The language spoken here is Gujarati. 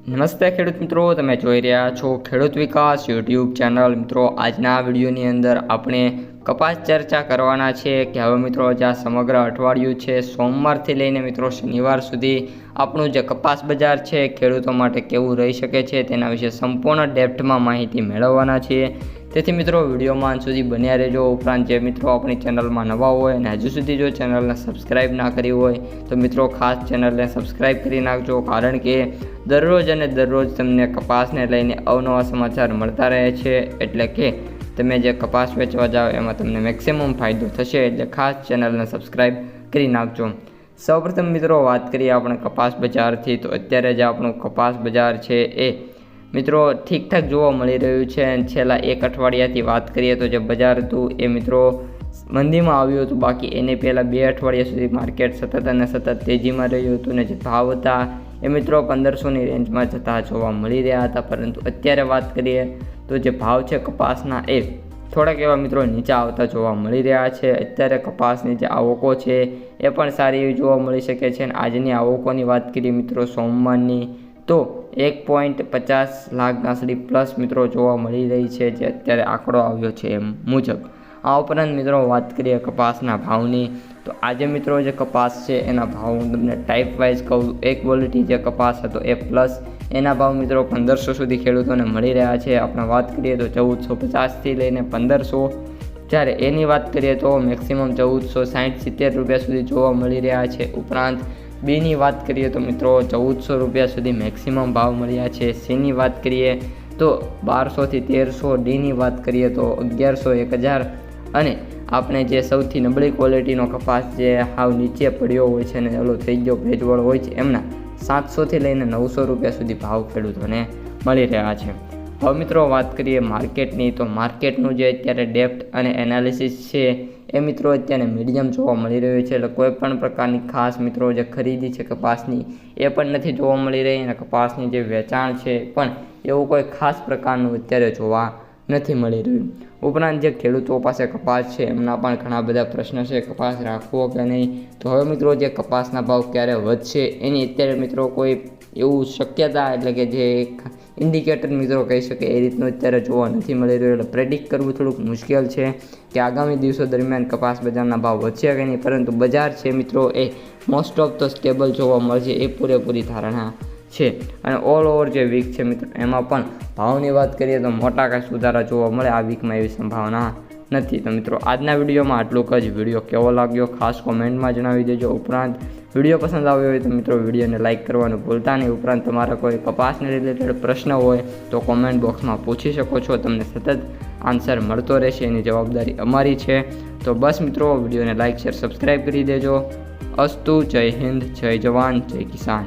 નમસ્તે ખેડૂત મિત્રો, તમે જોઈ રહ્યા છો ખેડૂત વિકાસ યુટ્યુબ ચેનલ। મિત્રો, આજના વિડીયોની અંદર આપણે કપાસ ચર્ચા કરવાના છે કે હવે મિત્રો જે આ સમગ્ર અઠવાડિયું છે સોમવારથી લઈને મિત્રો શનિવાર સુધી આપણું જે કપાસ બજાર છે ખેડૂતો માટે કેવું રહી શકે છે તેના વિશે સંપૂર્ણ ડેપ્થમાં માહિતી મેળવવાના છીએ। તેથી મિત્રો વિડીયોમાં અંત સુધી બન્યા રહેજો। ઉપરાંત જે મિત્રો આપણી ચેનલમાં નવા હોય અને હજુ સુધી જો ચેનલને સબસ્ક્રાઈબ ના કરી હોય તો મિત્રો ખાસ ચેનલને સબસ્ક્રાઈબ કરી નાખજો, કારણ કે દરરોજ અને દરરોજ તમને કપાસને લઈને અવનવા સમાચાર મળતા રહે છે। એટલે કે તમે જે કપાસ વેચવા જાઓ એમાં તમને મેક્સિમમ ફાયદો થશે, એટલે ખાસ ચેનલને સબસ્ક્રાઈબ કરી નાખજો। સૌપ્રથમ મિત્રો વાત કરીએ આપણે કપાસ બજારથી, તો અત્યારે જે આપણું કપાસ બજાર છે એ મિત્રો ઠીકઠાક જોવા મળી રહ્યું છે। અને છેલ્લા એક અઠવાડિયાથી વાત કરીએ તો જે બજાર હતું એ મિત્રો મંદીમાં આવ્યું હતું, બાકી એને પહેલાં 2 અઠવાડિયા સુધી માર્કેટ સતત અને સતત તેજીમાં રહ્યું હતું, અને જે ભાવ હતા એ મિત્રો 1500ની રેન્જમાં જતા જોવા મળી રહ્યા હતા। પરંતુ અત્યારે વાત કરીએ તો જે ભાવ છે કપાસના એ થોડાક એવા મિત્રો નીચા આવતા જોવા મળી રહ્યા છે। અત્યારે કપાસની જે આવકો છે એ પણ સારી એવી જોવા મળી શકે છે। અને આજની આવકોની વાત કરીએ મિત્રો સોમવારની, તો 1.50 લાખ ગાંસડી પ્લસ મિત્રો જોવા મળી રહી છે, જે અત્યારે આંકડો આવ્યો છે એ મુજબ। આ ઉપરાંત મિત્રો વાત કરીએ કપાસના ભાવની, તો આજે મિત્રો જે કપાસ છે એના ભાવ હું તમને ટાઈપ વાઇઝ કહું। એક ક્વોલિટી જે કપાસ હતો એ પ્લસ એના ભાવ મિત્રો 1500 સુધી ખેડૂતોને મળી રહ્યા છે। આપણે વાત કરીએ તો 1450થી લઈને 1500, જ્યારે એની વાત કરીએ તો મેક્સિમમ 1460-70 રૂપિયા સુધી જોવા મળી રહ્યા છે। ઉપરાંત બીની વાત કરીએ તો મિત્રો 1400 રૂપિયા સુધી મેક્સિમમ ભાવ મળ્યા છે। સીની વાત કરીએ તો 1200થી 1300, ડીની વાત કરીએ તો 1100, 1000, અને આપણે જે સૌથી નબળી ક્વોલિટીનો કપાસ જે હાવ નીચે પડ્યો હોય છે ને ઓલો થઈ ગયો ભેજવાળો હોય છે એમના 700થી લઈને 900 રૂપિયા સુધી ભાવ ખેડૂતોને મળી રહ્યા છે। હવે મિત્રો વાત કરીએ માર્કેટની, તો માર્કેટનું જે અત્યારે ડેપ્થ અને એનાલિસિસ છે એ મિત્રો અત્યારે મીડિયમ જોવા મળી રહ્યું છે। એટલે કોઈ પણ પ્રકારની ખાસ મિત્રો જે ખરીદી છે કપાસની એ પણ નથી જોવા મળી રહી, અને કપાસની જે વેચાણ છે પણ એવું કોઈ ખાસ પ્રકારનું અત્યારે જોવા નથી મળી રહ્યું। ઉપરાંત જે ખેડૂતો પાસે કપાસ છે એમના પણ ઘણા બધા પ્રશ્ન છે, કપાસ રાખવો કે નહીં। તો હવે મિત્રો જે કપાસના ભાવ ક્યારે વધશે એની અત્યારે મિત્રો કોઈ એવું શક્યતા, એટલે કે જે ઇન્ડિકેટર મિત્રો કહી શકે એ રીતનું અત્યારે જોવા નથી મળી રહ્યું। એટલે પ્રેડિક્ટ કરવું થોડુંક મુશ્કેલ છે કે આગામી દિવસો દરમિયાન કપાસ બજારના ભાવ વધશે કે નહીં, પરંતુ બજાર છે મિત્રો એ મોસ્ટ ઓફ તો સ્ટેબલ જોવા મળશે એ પૂરેપૂરી ધારણા છે। અને ઓલ ઓવર જે વીક છે મિત્રો એમાં પણ ભાવની વાત કરીએ તો મોટા કાંઈ સુધારા જોવા મળે આ વીકમાં એવી સંભાવના નથી। તો મિત્રો આજના વિડીયોમાં આટલું જ। વિડીયો કેવો લાગ્યો ખાસ કોમેન્ટમાં જણાવી દેજો। ઉપરાંત વિડીયો પસંદ આવ્યો હોય તો મિત્રો વિડીયોને લાઇક કરવાનું ભૂલતા નહીં। ઉપરાંત તમારા કોઈ કપાસને રિલેટેડ પ્રશ્ન હોય તો કોમેન્ટ બોક્સમાં પૂછી શકો છો, તમને સતત આન્સર મળતો રહેશે, એની જવાબદારી અમારી છે। તો બસ મિત્રો વિડીયોને લાઇક, શેર, સબસ્ક્રાઈબ કરી દેજો। અસ્તુ, જય હિન્દ, જય જવાન, જય કિસાન।